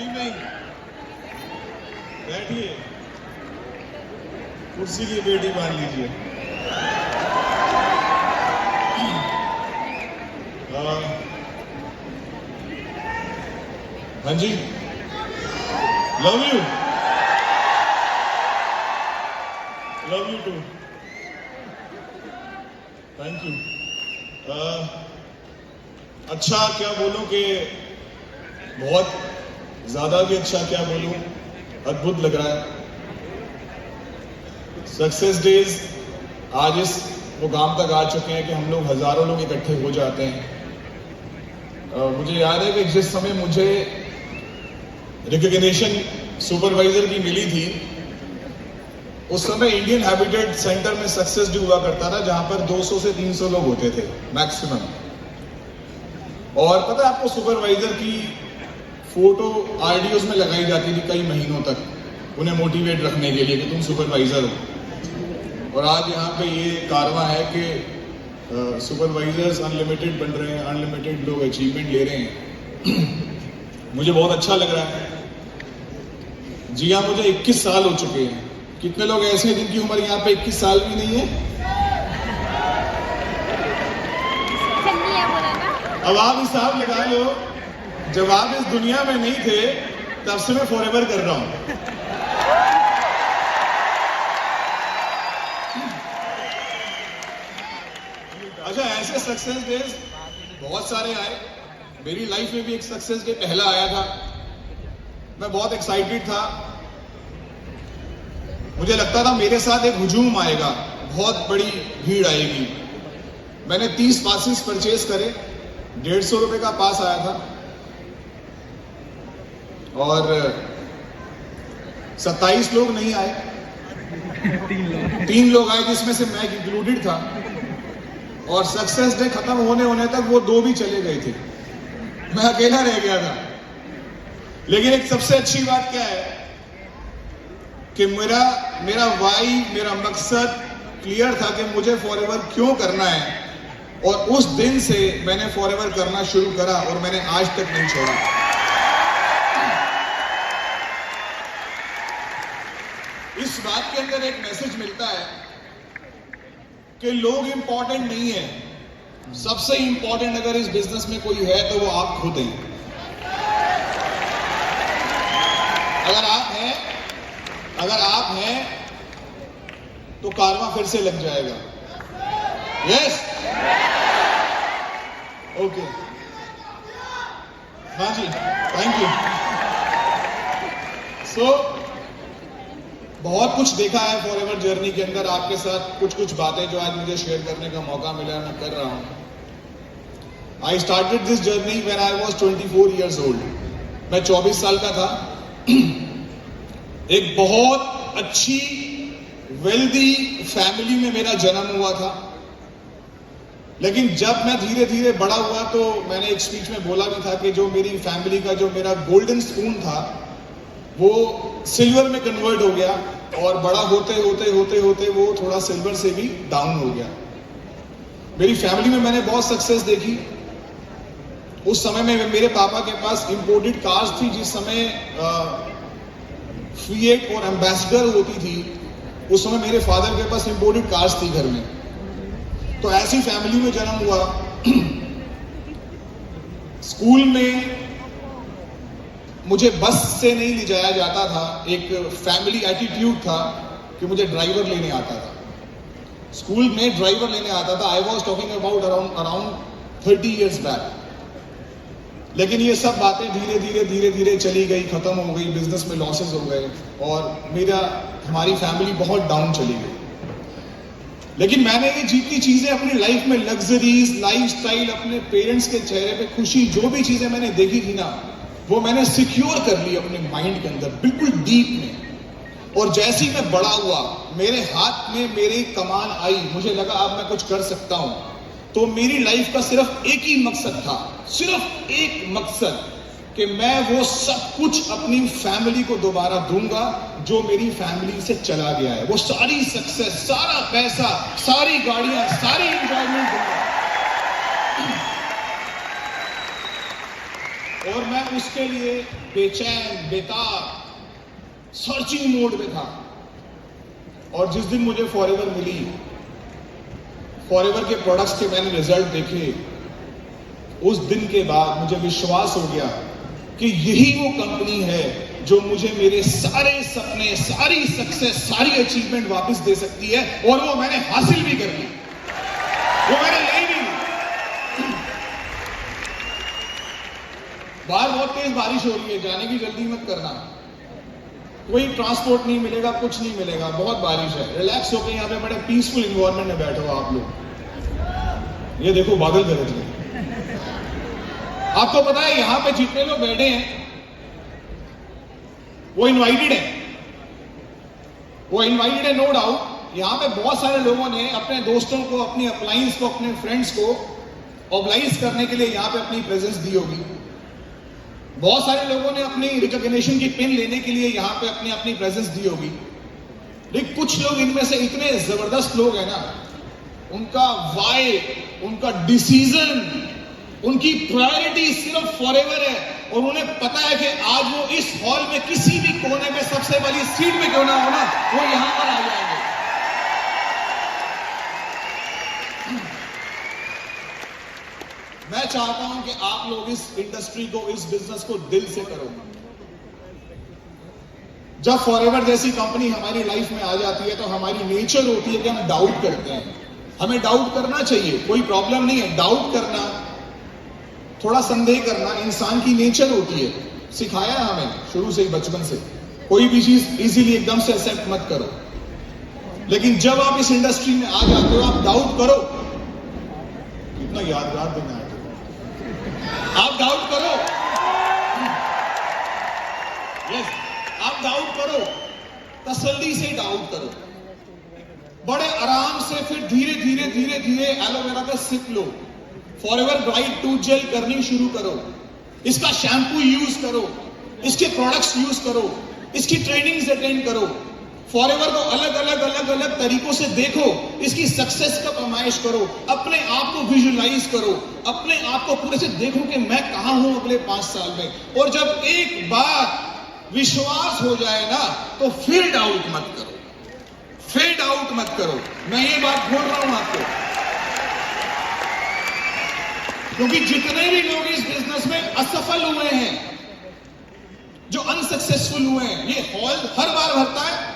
Evening, बैठिए, कुर्सी की बेटी मान लीजिए। हाँ जी, love you too, thank you. अच्छा क्या बोलूं कि बहुत ज्यादा भी अच्छा क्या बोलूं, अद्भुत लग रहा है। सक्सेस डेज आज इस मुकाम तक आ चुके हैं कि हम लोग हजारों लोग इकट्ठे हो जाते हैं। मुझे याद है कि जिस समय मुझे रिकॉग्निशन सुपरवाइजर की मिली थी, उस समय इंडियन हैबिटेट सेंटर में सक्सेस डे हुआ करता था, जहां पर 200 से 300 लोग होते थे मैक्सिमम। और पता है आपको, सुपरवाइजर की फोटो आरडीओस में लगाई जाती थी कई महीनों तक, उन्हें मोटिवेट रखने के लिए कि तुम सुपरवाइजर हो। और आज यहाँ पे ये कारवां है कि सुपरवाइजर्स अनलिमिटेड बन रहे हैं, अनलिमिटेड लोग अचीवमेंट ले रहे हैं। मुझे बहुत अच्छा लग रहा है। जी हाँ, मुझे 21 साल हो चुके हैं। कितने लोग ऐसे हैं जिनकी उम्र यहाँ पे 21 साल भी नहीं है? अब आप हिसाब लगा लो, जब आप इस दुनिया में नहीं थे तब से मैं फॉरएवर कर रहा हूं। अच्छा, ऐसे सक्सेस डेज बहुत सारे आए। मेरी लाइफ में भी एक सक्सेस डे पहला आया था। मैं बहुत एक्साइटेड था। मुझे लगता था मेरे साथ एक हुजूम आएगा, बहुत बड़ी भीड़ आएगी। मैंने 30 पासेस परचेज करे, 150 रुपए का पास आया था और 27 लोग नहीं आए, 3 लोग आए जिसमें से मैं इंक्लूडेड था। और सक्सेस डे खत्म होने तक वो 2 भी चले गए थे, मैं अकेला रह गया था। लेकिन एक सबसे अच्छी बात क्या है कि मेरा वाई, मेरा मकसद क्लियर था कि मुझे फॉरएवर क्यों करना है। और उस दिन से मैंने फॉरएवर करना शुरू करा और मैंने आज तक नहीं छोड़ा। इस बात के अंदर एक मैसेज मिलता है कि लोग इंपॉर्टेंट नहीं है, सबसे इंपॉर्टेंट अगर इस बिजनेस में कोई है तो वो आप खुद हैं। अगर आप हैं तो कारवां फिर से लग जाएगा। यस, ओके, हाँ जी, थैंक यू। सो बहुत कुछ देखा है फॉरएवर जर्नी के अंदर। आपके साथ कुछ बातें जो आज मुझे शेयर करने का मौका मिला, मैं कर रहा हूं। I started this journey when I was 24 years old. मैं 24 साल का था। एक बहुत अच्छी वेल्दी फैमिली में मेरा जन्म हुआ था। लेकिन जब मैं धीरे धीरे बड़ा हुआ तो मैंने एक स्पीच में बोला भी था कि जो मेरी फैमिली का जो मेरा गोल्डन स्पून था वो सिल्वर में कन्वर्ट हो गया, और बड़ा होते होते वो थोड़ा सिल्वर से भी डाउन हो गया। मेरी फैमिली में मैंने बहुत सक्सेस देखी। उस समय में मेरे पापा के पास इंपोर्टेड कार्स थी। जिस समय फिएट और एम्बेसडर होती थी, उस समय मेरे फादर के पास इंपोर्टेड कार्स थी घर में। तो ऐसी फैमिली में जन्म हुआ। स्कूल में मुझे बस से नहीं ले जाया जाता था। एक फैमिली एटीट्यूड था कि मुझे ड्राइवर लेने आता था। स्कूल में ड्राइवर लेने आता था। I was talking about around 30 years back. लेकिन ये सब बातें धीरे धीरे चली गई, खत्म हो गई, बिजनेस में लॉसेस हो गए और हमारी फैमिली बहुत डाउन चली गई। लेकिन मैंने ये जितनी चीजें अपनी लाइफ में, लग्जरीज, लाइफस्टाइल, अपने पेरेंट्स के चेहरे पे खुशी, जो भी चीजें मैंने देखी थी ना, वो मैंने सिक्योर कर ली अपने माइंड के अंदर, बिल्कुल डीप में। और जैसे ही मैं बड़ा हुआ, मेरे हाथ में मेरी कमान आई, मुझे लगा अब मैं कुछ कर सकता हूं। तो मेरी लाइफ का सिर्फ एक ही मकसद था, सिर्फ एक मकसद, कि मैं वो सब कुछ अपनी फैमिली को दोबारा दूंगा जो मेरी फैमिली से चला गया है। वो सारी सक्सेस, सारा पैसा, सारी गाड़ियां, सारी एंजॉयमेंट दूंगा। और मैं उसके लिए बेचैन, बेताब, सर्चिंग मोड में था। और जिस दिन मुझे फॉरएवर मिली, फॉरएवर के प्रोडक्ट्स के मैंने रिजल्ट देखे, उस दिन के बाद मुझे विश्वास हो गया कि यही वो कंपनी है जो मुझे मेरे सारे सपने, सारी सक्सेस, सारी अचीवमेंट वापस दे सकती है। और वो मैंने हासिल भी कर ली, वो मैंने ले भी ली। बाहर बहुत तेज बारिश हो रही है, जाने की जल्दी मत करना, कोई ट्रांसपोर्ट नहीं मिलेगा, कुछ नहीं मिलेगा, बहुत बारिश है। रिलैक्स होकर यहाँ पे बड़े पीसफुल इन्वायरमेंट में बैठे हो आप लोग। ये देखो बादल गरज रहे। आपको पता है यहां पे जितने लोग बैठे हैं वो इनवाइटेड है, वो इनवाइटेड है, नो डाउट। यहां पे बहुत सारे लोगों ने अपने दोस्तों को, अपनी अप्लायंस को, अपने फ्रेंड्स को ऑब्लाइज करने के लिए यहां पे अपनी प्रेजेंस दी होगी। बहुत सारे लोगों ने अपनी रिकॉग्निशन की पिन लेने के लिए यहां पे अपनी अपनी प्रेजेंस दी होगी। लेकिन कुछ लोग इनमें से इतने जबरदस्त लोग हैं ना, उनका वाई, उनका डिसीजन, उनकी प्रायोरिटी सिर्फ फॉरएवर है। और उन्हें पता है कि आज वो इस हॉल में किसी भी कोने में सबसे वाली सीट में क्यों ना हो ना, वो यहां पर आ जाएंगे। मैं चाहता हूं कि आप लोग इस इंडस्ट्री को, इस बिजनेस को दिल से करो। जब फॉरएवर जैसी कंपनी हमारी लाइफ में आ जाती है तो हमारी नेचर होती है कि हम डाउट करते हैं। हमें डाउट करना चाहिए, कोई प्रॉब्लम नहीं है। डाउट करना, थोड़ा संदेह करना इंसान की नेचर होती है, सिखाया है हमें शुरू से ही, बचपन से। कोई भी चीज इजीली एकदम से एक्सेप्ट मत करो। लेकिन जब आप इस इंडस्ट्री में आ जाते हो, आप डाउट करो। कितना यादगार दिन है। आप डाउट करो, यस, आप डाउट करो, तसल्ली से डाउट करो, बड़े आराम से, फिर धीरे धीरे धीरे धीरे एलोवेरा का सिप लो, फॉरएवर ब्राइट टूथ जेल करनी शुरू करो, इसका शैम्पू यूज करो, इसके प्रोडक्ट्स यूज करो, इसकी ट्रेनिंग्स अटेंड करो, फॉरएवर को अलग अलग अलग अलग तरीकों से देखो, इसकी सक्सेस का पैमाइश करो, अपने आप को विजुअलाइज करो, अपने आप को पूरे से देखो कि मैं कहां हूं अगले 5 साल में। और जब एक बार विश्वास हो जाए ना, तो फिर डाउट मत करो, फिर डाउट मत करो। मैं ये बात बोल रहा हूं आपको, क्योंकि जितने भी लोग इस बिजनेस में असफल हुए हैं, जो अनसक्सेसफुल हुए हैं, ये हॉल हर बार भरता है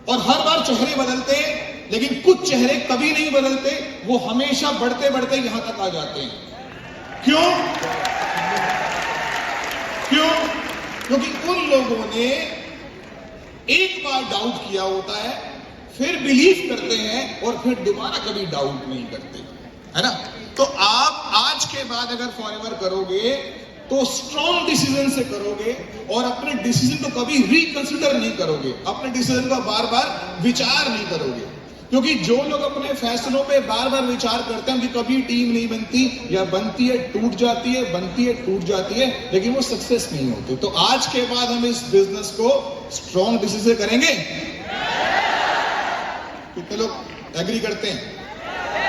और हर बार चेहरे बदलते हैं, लेकिन कुछ चेहरे कभी नहीं बदलते, वो हमेशा बढ़ते बढ़ते यहां तक आ जाते हैं। क्यों? क्यों? क्योंकि उन लोगों ने एक बार डाउट किया होता है, फिर बिलीव करते हैं और फिर दोबारा कभी डाउट नहीं करते, है ना? तो आप आज के बाद अगर फॉरएवर करोगे तो स्ट्रॉन्ग डिसीजन से करोगे और अपने डिसीजन को कभी रिकंसिडर नहीं करोगे, अपने डिसीजन का बार बार विचार नहीं करोगे। क्योंकि जो लोग अपने फैसलों पे बार बार विचार करते हैं, उनकी कभी टीम नहीं बनती, या बनती है टूट जाती है, बनती है टूट जाती है, लेकिन वो सक्सेस नहीं होती। तो आज के बाद हम इस बिजनेस को स्ट्रॉन्ग डिसीजन करेंगे। कितने लोग एग्री करते हैं?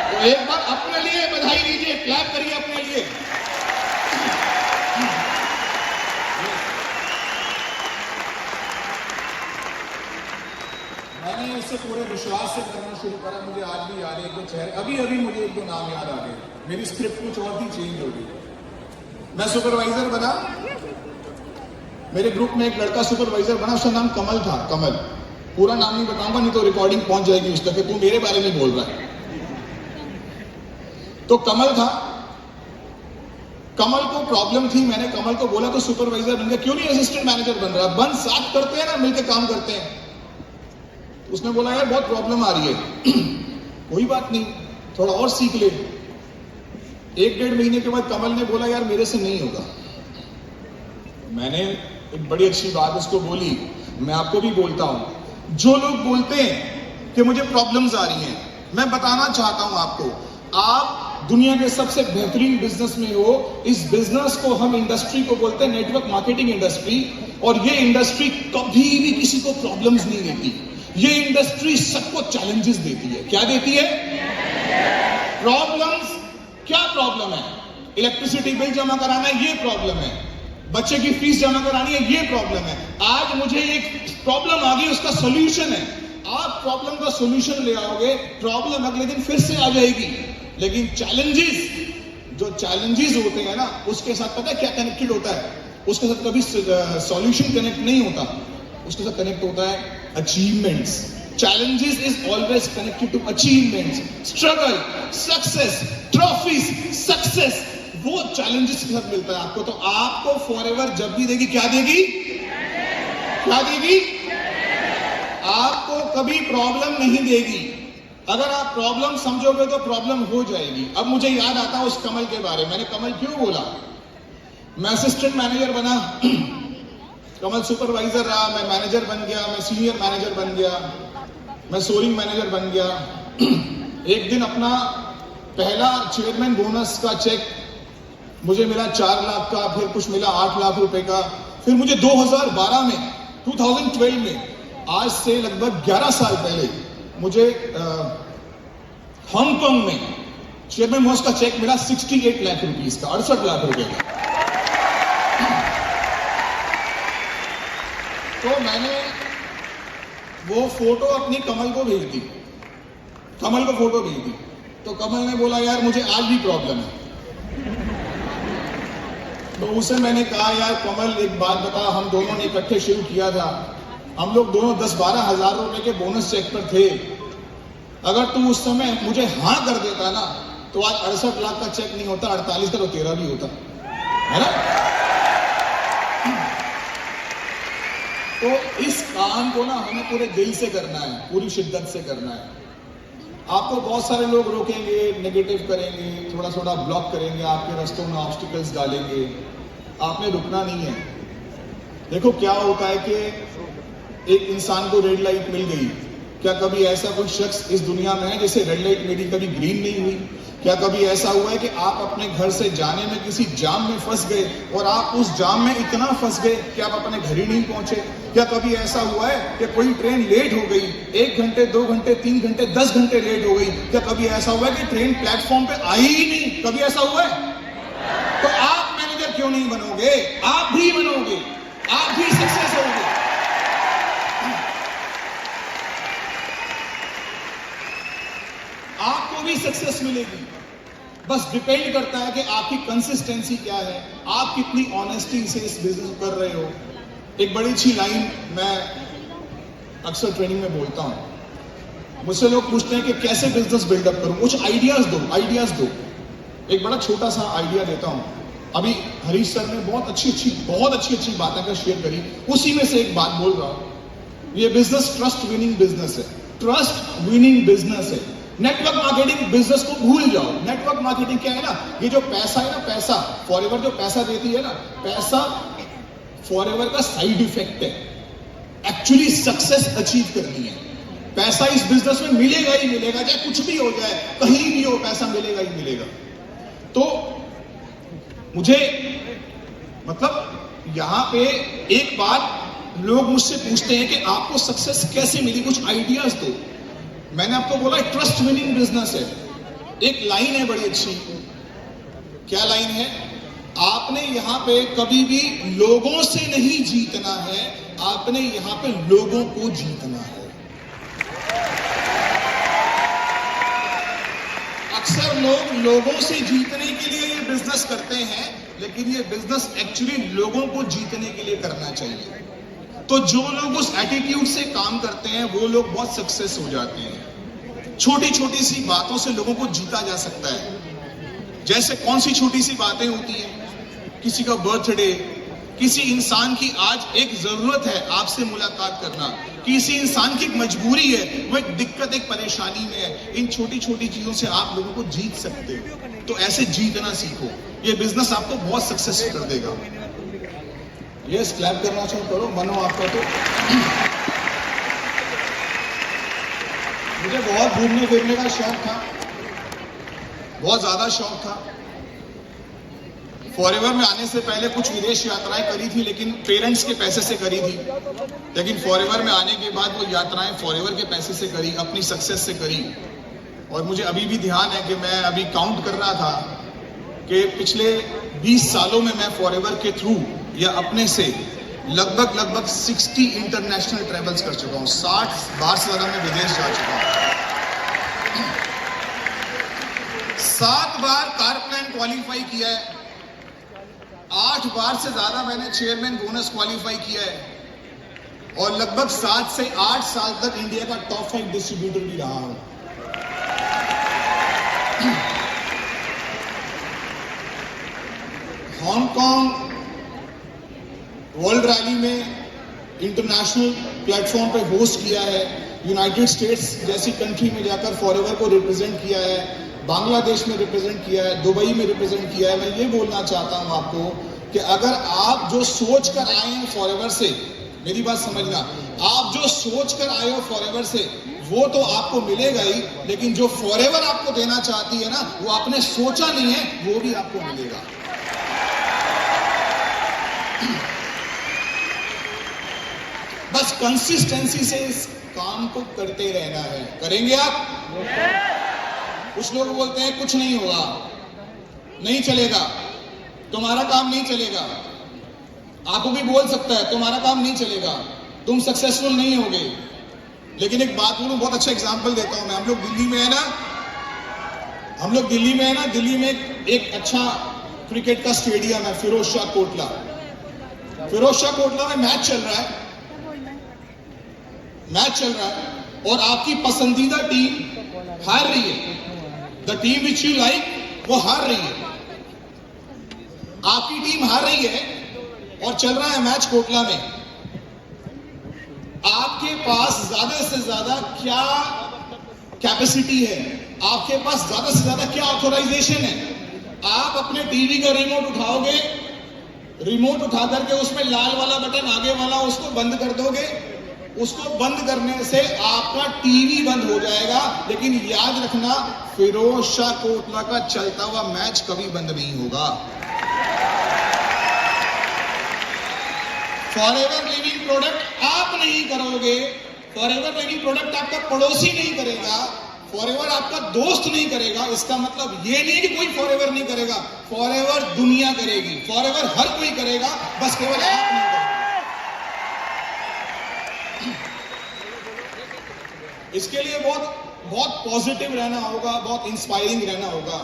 तो एक बार अपने लिए बधाई दीजिए, क्लैप करिए अपने लिए। मैंने इससे पूरे विश्वास से करना शुरू करा। मुझे आज भी याद है, एक दो चेहरे, अभी अभी मुझे एक दो नाम याद आ गए। मेरी स्क्रिप्ट कुछ और थी, चेंज हो गई। मैं सुपरवाइजर बना, मेरे ग्रुप में एक लड़का सुपरवाइजर बना, उसका नाम कमल था। कमल, पूरा नाम नहीं बताऊंगा, नहीं तो रिकॉर्डिंग पहुंच जाएगी उस तक कि तू मेरे बारे में बोल रहा है। तो कमल था, कमल को प्रॉब्लम थी। मैंने कमल को बोला तो सुपरवाइजर बन गया, क्यों नहीं असिस्टेंट मैनेजर बन रहा? बन, साथ करते हैं ना, मिलकर काम करते हैं। उसने बोला यार बहुत प्रॉब्लम आ रही है। कोई बात नहीं, थोड़ा और सीख ले। 1-1.5 महीने के बाद कमल ने बोला यार मेरे से नहीं होगा। मैंने एक बड़ी अच्छी बात उसको बोली, मैं आपको भी बोलता हूं। जो लोग बोलते हैं कि मुझे प्रॉब्लम्स आ रही हैं, मैं बताना चाहता हूं आपको, आप दुनिया के सबसे बेहतरीन बिजनेस में हो। इस बिजनेस को हम इंडस्ट्री को बोलते हैं नेटवर्क मार्केटिंग इंडस्ट्री, और ये इंडस्ट्री कभी भी किसी को प्रॉब्लम्स नहीं देती। ये इंडस्ट्री सबको चैलेंजेस देती है। क्या देती है? प्रॉब्लम्स। क्या प्रॉब्लम है? इलेक्ट्रिसिटी बिल जमा कराना है, ये प्रॉब्लम है, बच्चे की फीस जमा करानी है, ये प्रॉब्लम है। आज मुझे एक प्रॉब्लम आ गई, उसका सॉल्यूशन है। आप प्रॉब्लम का सॉल्यूशन ले आओगे, प्रॉब्लम अगले दिन फिर से आ जाएगी। लेकिन चैलेंजेस, जो चैलेंजेस होते हैं ना, उसके साथ पता है क्या कनेक्टेड होता है? उसके साथ कभी सॉल्यूशन कनेक्ट नहीं होता, उसके साथ कनेक्ट होता है achievements. Challenges is always connected to achievements, struggle, success, trophies, success. वो challenges के साथ मिलता है आपको। तो आपको forever जब भी देगी, क्या देगी? क्या देगी? आपको कभी प्रॉब्लम नहीं देगी। अगर आप प्रॉब्लम समझोगे तो प्रॉब्लम हो जाएगी। अब मुझे याद आता है उस कमल के बारे में। मैंने कमल क्यों बोला? मैं असिस्टेंट मैनेजर बना, कमल सुपरवाइजर रहा, मैं मैनेजर बन गया, मैं सीनियर मैनेजर बन गया, मैं सोरिंग मैनेजर बन गया। एक दिन अपना पहला चेयरमैन बोनस का चेक मुझे मिला 4 लाख का, फिर कुछ मिला 8 लाख रुपए का। फिर मुझे 2012 में, 2012 में, आज से लगभग 11 साल पहले, मुझे हांगकांग में चेयरमैन बोनस का चेक मिला 68 लाख रुपीस का, 68 लाख रुपए का। तो मैंने वो फोटो अपनी कमल को भेज दी, कमल को फोटो भेज दी। तो कमल ने बोला यार मुझे आज भी प्रॉब्लम है। तो उसे मैंने कहा यार कमल एक बात बता, हम दोनों ने इकट्ठे शुरू किया था, हम लोग दोनों 10-12 हजार रुपए के बोनस चेक पर थे। अगर तू उस समय मुझे हाँ कर देता ना, तो आज 68 लाख का चेक नहीं होता, 48 का तो 13 भी होता, है ना? तो इस काम को ना हमें पूरे दिल से करना है, पूरी शिद्दत से करना है। आपको बहुत सारे लोग रोकेंगे, नेगेटिव करेंगे, थोड़ा थोड़ा ब्लॉक करेंगे, आपके रास्तों में ऑब्स्टिकल्स डालेंगे। आपने रुकना नहीं है। देखो क्या होता है कि एक इंसान को रेड लाइट मिल गई, क्या कभी ऐसा कोई शख्स इस दुनिया में है जिसे रेड लाइट मिली कभी ग्रीन नहीं हुई? क्या कभी ऐसा हुआ है कि आप अपने घर से जाने में किसी जाम में फंस गए और आप उस जाम में इतना फंस गए कि आप अपने घर ही नहीं पहुंचे? क्या कभी ऐसा हुआ है कि कोई ट्रेन लेट हो गई, 1 घंटे 2 घंटे 3 घंटे 10 घंटे लेट हो गई? क्या कभी ऐसा हुआ है कि ट्रेन प्लेटफॉर्म पे आई ही नहीं? कभी ऐसा हुआ है? तो आप मैनेजर क्यों नहीं बनोगे? आप भी बनोगे, आप भी सक्सेस होगे। आपको भी सक्सेस मिलेगी। बस डिपेंड करता है कि आपकी कंसिस्टेंसी क्या है, आप कितनी ऑनेस्टी से इस बिजनेस कर रहे हो। एक बड़ी अच्छी लाइन मैं अक्सर ट्रेनिंग में बोलता हूं। मुझसे लोग पूछते हैं कि कैसे बिजनेस बिल्डअप करूं, कुछ आइडियाज दो। एक बड़ा छोटा सा आइडिया देता हूं। अभी हरीश सर ने बहुत अच्छी बातें कर शेयर करी, उसी में से एक बात बोल रहा हूं। ये बिजनेस ट्रस्ट विनिंग बिजनेस है, ट्रस्ट विनिंग बिजनेस है। नेटवर्क मार्केटिंग बिजनेस को भूल जाओ। नेटवर्क मार्केटिंग क्या है ना, ये जो पैसा है ना, पैसा फॉरएवर जो पैसा देती है ना, पैसा फॉरएवर का साइड इफेक्ट है। एक्चुअली सक्सेस अचीव करनी है, पैसा इस बिजनेस में मिलेगा ही मिलेगा, चाहे कुछ भी हो जाए, कहीं भी हो, पैसा मिलेगा ही मिलेगा। तो मुझे मतलब यहां पे एक बात लोग मुझसे पूछते हैं कि आपको सक्सेस कैसे मिली, कुछ आइडियाज दो। मैंने आपको बोला ट्रस्ट विनिंग बिजनेस है। एक लाइन है बड़ी अच्छी, क्या लाइन है? आपने यहां पे कभी भी लोगों से नहीं जीतना है, आपने यहां पे लोगों को जीतना है। अक्सर लोग लोगों से जीतने के लिए ये बिजनेस करते हैं, लेकिन ये बिजनेस एक्चुअली लोगों को जीतने के लिए करना चाहिए। तो जो लोग उस एटीट्यूड से काम करते हैं वो लोग बहुत सक्सेस हो जाते हैं। छोटी छोटी सी बातों से लोगों को जीता जा सकता है। जैसे कौन सी छोटी सी बातें होती हैं, किसी का बर्थडे, किसी इंसान की आज एक जरूरत है आपसे मुलाकात करना, किसी इंसान की एक मजबूरी है, वो एक दिक्कत, एक परेशानी में है। इन छोटी छोटी चीजों से आप लोगों को जीत सकते हो। तो ऐसे जीतना सीखो, ये बिजनेस आपको बहुत सक्सेस कर देगा। यस, क्लैप करना चाहो करो, मनो आपका। तो मुझे बहुत घूमने फिरने का शौक था, बहुत ज्यादा शौक था। फॉरएवर में आने से पहले कुछ विदेश यात्राएं करी थी, लेकिन पेरेंट्स के पैसे से करी थी। लेकिन फॉरएवर में आने के बाद वो यात्राएं फॉरएवर के पैसे से करी, अपनी सक्सेस से करी। और मुझे अभी भी ध्यान है कि मैं अभी काउंट कर रहा था कि पिछले 20 सालों में मैं फॉरएवर के थ्रू या अपने से लगभग 60 इंटरनेशनल ट्रेवल्स कर चुका हूँ। 60 बार से ज़्यादा मैं विदेश जा चुका हूँ। 7 बार कार प्लान क्वालिफाई किया है। 8 बार से ज़्यादा मैंने चेयरमैन बोनस क्वालिफाई किया है और लगभग 7 से 8 साल तक इंडिया का टॉप 5 डिस्ट्रीब्यूटर भी रहा हूं। हांगकांग वर्ल्ड रैली में इंटरनेशनल प्लेटफॉर्म पे होस्ट किया है। यूनाइटेड स्टेट्स जैसी कंट्री में जाकर फॉरएवर को रिप्रेजेंट किया है। बांग्लादेश में रिप्रेजेंट किया है, दुबई में रिप्रेजेंट किया है। मैं ये बोलना चाहता हूं आपको कि अगर आप जो सोच कर आए हैं फॉरएवर से, मेरी बात समझना, आप जो सोच कर आए हो फॉरएवर से वो तो आपको मिलेगा ही, लेकिन जो फॉरएवर आपको देना चाहती है ना, वो आपने सोचा नहीं है, वो भी आपको मिलेगा। बस कंसिस्टेंसी से इस काम को करते रहना है। करेंगे आप? कुछ लोग बोलते हैं कुछ नहीं होगा, नहीं चलेगा, तुम्हारा काम नहीं चलेगा। आपको भी बोल सकता है तुम्हारा काम नहीं चलेगा, तुम सक्सेसफुल नहीं होगे। लेकिन एक बात बोलूं, बहुत अच्छा एग्जांपल देता हूं मैं। हम लोग दिल्ली में है ना, दिल्ली में एक अच्छा क्रिकेट का स्टेडियम है, फिरोज शाह कोटला में मैच चल रहा है और आपकी पसंदीदा टीम हार रही है। The team which you like वो हार रही है, आपकी टीम हार रही है और चल रहा है मैच कोटला में। आपके पास ज्यादा से ज्यादा क्या कैपेसिटी है, आपके पास ज्यादा से ज्यादा क्या ऑथराइजेशन है? आप अपने टीवी का रिमोट उठाओगे, रिमोट उठा करके उसमें लाल वाला बटन आगे वाला उसको बंद कर दोगे। उसको बंद करने से आपका टीवी बंद हो जाएगा, लेकिन याद रखना फिरोज शाह कोटला का चलता हुआ मैच कभी बंद नहीं होगा। फॉरएवर लिविंग प्रोडक्ट आप नहीं करोगे, फॉरएवर लिविंग प्रोडक्ट आपका पड़ोसी नहीं करेगा, फॉरएवर आपका दोस्त नहीं करेगा। इसका मतलब ये नहीं कि कोई फॉरएवर नहीं करेगा, फॉरएवर दुनिया करेगी, फॉरएवर हर कोई करेगा, बस केवल आप नहीं करेगा। इसके लिए बहुत पॉजिटिव रहना होगा, बहुत इंस्पायरिंग रहना होगा।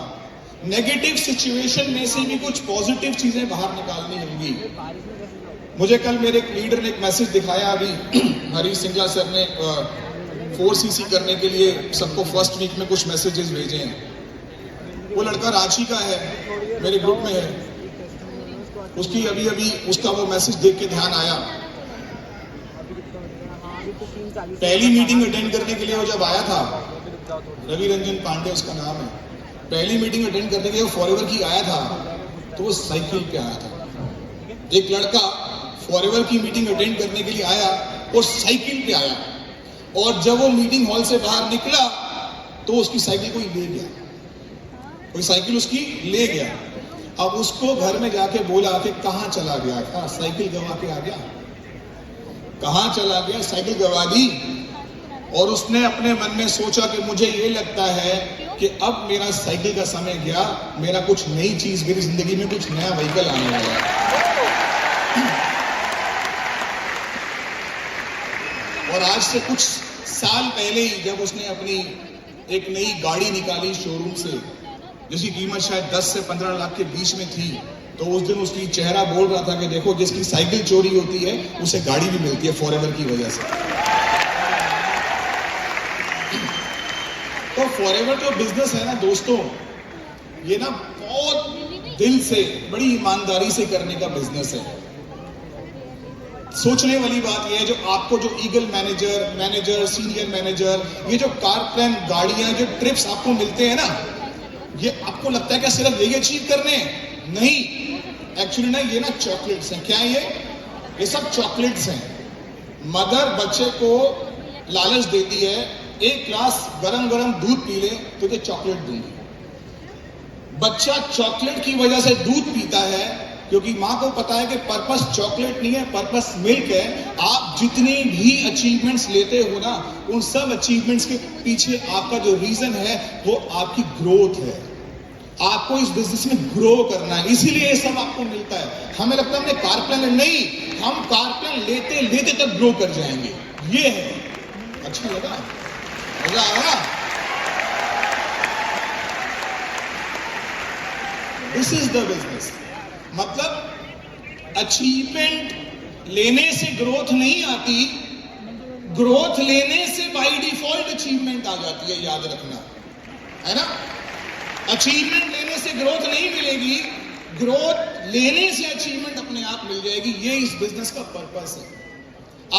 नेगेटिव सिचुएशन में से भी कुछ पॉजिटिव चीजें बाहर निकालनी होंगी। मुझे कल मेरे एक लीडर ने एक मैसेज दिखाया, अभी हरी सिंगला सर ने 4cc करने के लिए सबको फर्स्ट वीक में कुछ मैसेजेस भेजे हैं। वो लड़का रांची का है, मेरे ग्रुप में है। उसकी अभी उसका वो मैसेज देख के ध्यान आया। पहली मीटिंग अटेंड करने के लिए वो जब आया था, रवि रंजन पांडे उसका नाम है, पहली मीटिंग अटेंड करने के लिए वो फॉरएवर की आया था, तो वो साइकिल पे आया था। एक लड़का फॉरएवर की मीटिंग अटेंड करने के लिए आया, वो साइकिल पे आया, और जब वो मीटिंग हॉल से बाहर निकला तो उसकी साइकिल कोई ले गया, कोई साइकिल उसकी ले गया। अब उसको घर में जाके बोला कि कहाँ चला गया था, साइकिल गवा के आ गया। कहाँ चला गया? साइकिल गवा दी। और उसने अपने मन में सोचा कि मुझे ये लगता है कि अब मेरा साइकिल का समय गया, मेरा कुछ नई चीज, मेरी जिंदगी में कुछ नया व्हीकल आने वाला है। और आज से कुछ साल पहले ही जब उसने अपनी एक नई गाड़ी निकाली शोरूम से, जिसकी कीमत शायद 10 से 15 लाख के बीच में थी, तो उस दिन उसकी चेहरा बोल रहा था कि देखो, जिसकी साइकिल चोरी होती है उसे गाड़ी भी मिलती है फॉरएवर की वजह से। तो फॉरएवर जो बिजनेस है ना दोस्तों, ये ना बहुत दिल से, बड़ी ईमानदारी से करने का बिजनेस है। सोचने वाली बात यह है, जो आपको जो ईगल मैनेजर, सीनियर मैनेजर, ये जो कार प्लान गाड़ियां, जो ट्रिप्स आपको मिलते हैं ना, ये आपको लगता है कि सिर्फ यही अचीव करने हैं? नहीं, एक्चुअली ना ये ना चॉकलेट्स हैं। क्या ये सब चॉकलेट्स हैं। मदर बच्चे को लालच देती है, एक ग्लास गरम गरम दूध पी ले तो ये चॉकलेट दूंगी। बच्चा चॉकलेट की वजह से दूध पीता है क्योंकि माँ को पता है कि पर्पस चॉकलेट नहीं है, पर्पस मिल्क है। आप जितनी भी अचीवमेंट्स लेते हो ना, उन सब अचीवमेंट्स के पीछे आपका जो रीजन है वो आपकी ग्रोथ है, आपको इस बिजनेस में ग्रो करना है, इसीलिए ये सब आपको मिलता है। हमें लगता है हमने कार प्लान नहीं, हम कार प्लान लेते लेते तक ग्रो कर जाएंगे। ये है। अच्छा लगा? मजा आया? This is the business. मतलब अचीवमेंट लेने से ग्रोथ नहीं आती, ग्रोथ लेने से बाय डिफॉल्ट अचीवमेंट आ जाती है, याद रखना, है ना? अचीवमेंट लेने से ग्रोथ नहीं मिलेगी, ग्रोथ लेने से अचीवमेंट अपने आप मिल जाएगी। ये इस बिजनेस का पर्पस है।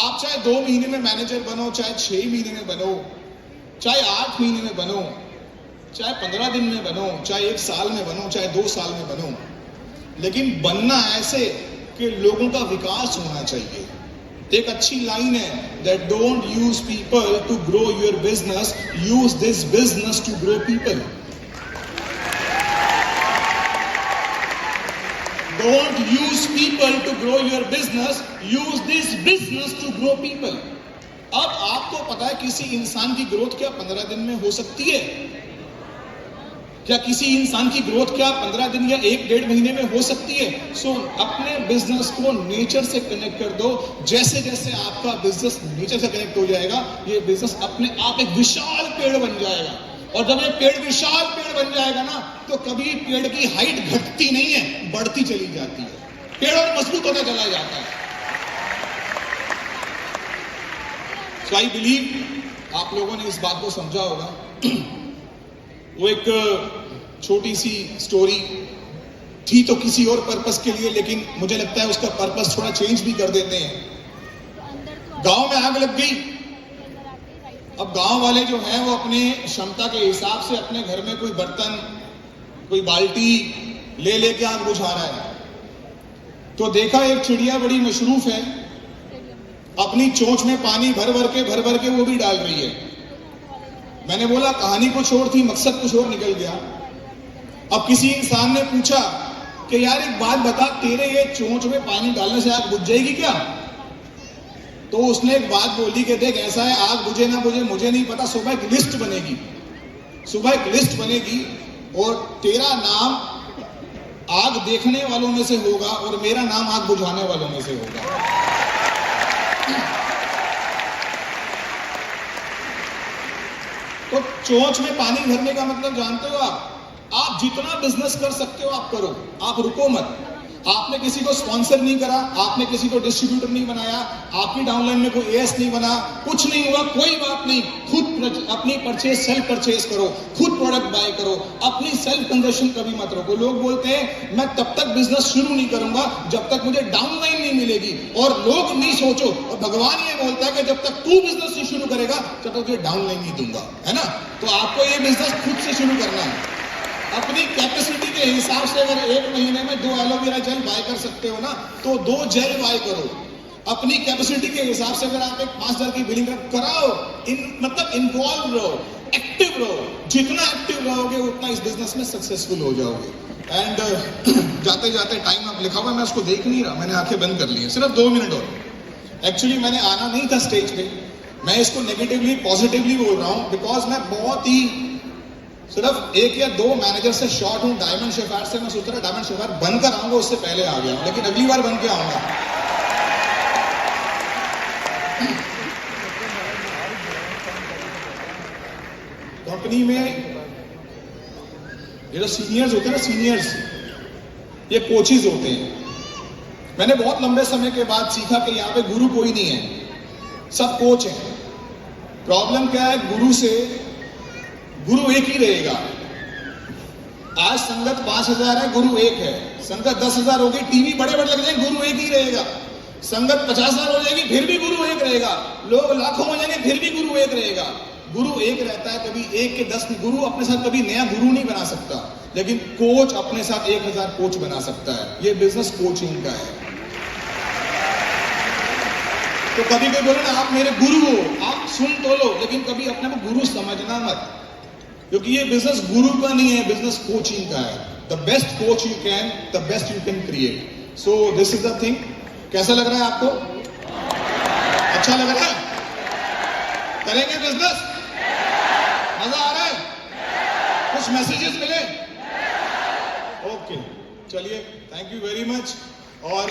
आप चाहे 2 महीने में मैनेजर बनो, चाहे 6 महीने में बनो, चाहे 8 महीने में बनो, चाहे 15 दिन में बनो, चाहे 1 साल में बनो, चाहे 2 साल में बनो, लेकिन बनना ऐसे कि लोगों का विकास होना चाहिए। एक अच्छी लाइन है, that don't use people to grow your business, use this business to grow people. Don't use people to grow your business, use this business to grow people. अब आपको पता है किसी इंसान की ग्रोथ क्या 15 दिन में हो सकती है? क्या किसी इंसान की ग्रोथ क्या 15 दिन या 1-1.5 महीने में हो सकती है? सो अपने बिजनेस को नेचर से कनेक्ट कर दो। जैसे जैसे आपका बिजनेस नेचर से कनेक्ट हो जाएगा, ये बिजनेस अपने आप एक विशाल पेड़ बन जाएगा। और जब ये पेड़ विशाल पेड़ बन जाएगा ना, तो कभी पेड़ की हाइट घटती नहीं है, बढ़ती चली जाती है। पेड़ और मजबूत होता चला जाता है। सो आई बिलीव आप लोगों ने इस बात को समझा होगा। वो एक छोटी सी स्टोरी थी तो किसी और पर्पस के लिए, लेकिन मुझे लगता है उसका पर्पस थोड़ा चेंज भी कर देते हैं। गांव में आग लग गई। अब गांव वाले जो हैं वो अपने क्षमता के हिसाब से अपने घर में कोई बर्तन, कोई बाल्टी ले लेके आग बुझा रहा है। तो देखा एक चिड़िया बड़ी मशरूफ है, अपनी चोंच में पानी भर भर के वो भी डाल रही है। मैंने बोला कहानी कुछ और थी, मकसद कुछ और निकल गया। अब किसी इंसान ने पूछा कि यार एक बात बता, तेरे ये चोंच में पानी डालने से आग बुझ जाएगी क्या? तो उसने एक बात बोली कि देख ऐसा है, आग बुझे ना बुझे मुझे नहीं पता, सुबह एक लिस्ट बनेगी, सुबह एक लिस्ट बनेगी और तेरा नाम आग देखने वालों में से होगा और मेरा नाम आग बुझाने वालों में से होगा। तो चोंच में पानी भरने का मतलब जानते हो आप जितना बिजनेस कर सकते हो आप करो, आप रुको मत। आपने किसी को स्पॉन्सर नहीं करा, आपने किसी को डिस्ट्रीब्यूटर नहीं बनाया, आपकी डाउनलाइन में कोई एएस नहीं बना, कुछ नहीं हुआ, कोई बात नहीं। खुद अपनी परचेज सेल्फ परचेज करो, खुद प्रोडक्ट बाय करो, अपनी सेल्फ कंजप्शन कभी मत रोको। लोग बोलते हैं मैं तब तक बिजनेस शुरू नहीं करूंगा जब तक मुझे डाउनलाइन नहीं मिलेगी, और लोग नहीं सोचो, और भगवान ये बोलता है कि जब तक तू बिजनेस नहीं शुरू करेगा तब तक तुझे डाउनलाइन नहीं दूंगा, है ना? तो आपको ये बिजनेस खुद से शुरू करना है। अपनी कैपेसिटी के हिसाब से अगर 1 महीने में 2 एलोवेरा जेल बाय कर सकते हो ना, तो 2 जेल बाय करो। अपनी कैपेसिटी के हिसाब से अगर आप एक 5,000 की बिलिंग कराओ, मतलब इन्वॉल्व रहो, एक्टिव रहो। जितना एक्टिव रहोगे उतना इस बिजनेस में सक्सेसफुल हो जाओगे। एंड जाते जाते टाइम अब लिखा हुआ, मैं उसको देख नहीं रहा, मैंने आंखें बंद कर ली है, सिर्फ 2 मिनट और। एक्चुअली मैंने आना नहीं था स्टेज पे, मैं इसको नेगेटिवली पॉजिटिवली बोल रहा हूँ, बिकॉज मैं बहुत ही सिर्फ 1 या 2 मैनेजर से शॉर्ट हूं। डायमंड शेफायर से मैं सोच रहा डायमंड शेफायर बनकर आऊंगा, उससे पहले आ गया, लेकिन अगली बार बन के आऊंगा। कंपनी में ये जो सीनियर्स होते हैं ना, सीनियर्स ये कोचेज होते हैं। मैंने बहुत लंबे समय के बाद सीखा कि यहाँ पे गुरु कोई नहीं है, सब कोच हैं। प्रॉब्लम क्या है, गुरु एक ही रहेगा। आज संगत 5,000 है, गुरु एक है। संगत 10,000 हो गई, टीवी बड़े बड़े लग जाएंगे, गुरु एक ही रहेगा। संगत 50,000 हो जाएगी, फिर भी गुरु एक रहेगा। लोग लाखों हो जाएंगे, फिर भी गुरु एक रहेगा। गुरु एक रहता है, कभी 1 के 10 गुरु अपने साथ कभी नया गुरु नहीं बना सकता, लेकिन कोच अपने साथ 1,000 कोच बना सकता है। ये बिजनेस कोचिंग का है। तो कभी कोई बोले ना आप मेरे गुरु हो, आप सुन तो लो, लेकिन कभी अपने को गुरु समझना मत, क्योंकि ये बिजनेस गुरु का नहीं है, बिजनेस कोचिंग का है। The best coach you can, the best you can create. So this is the thing. कैसा लग रहा है आपको? अच्छा लग रहा है? करेंगे बिजनेस? मजा आ रहा है? कुछ मैसेजेस मिले? ओके, चलिए, थैंक यू वेरी मच। और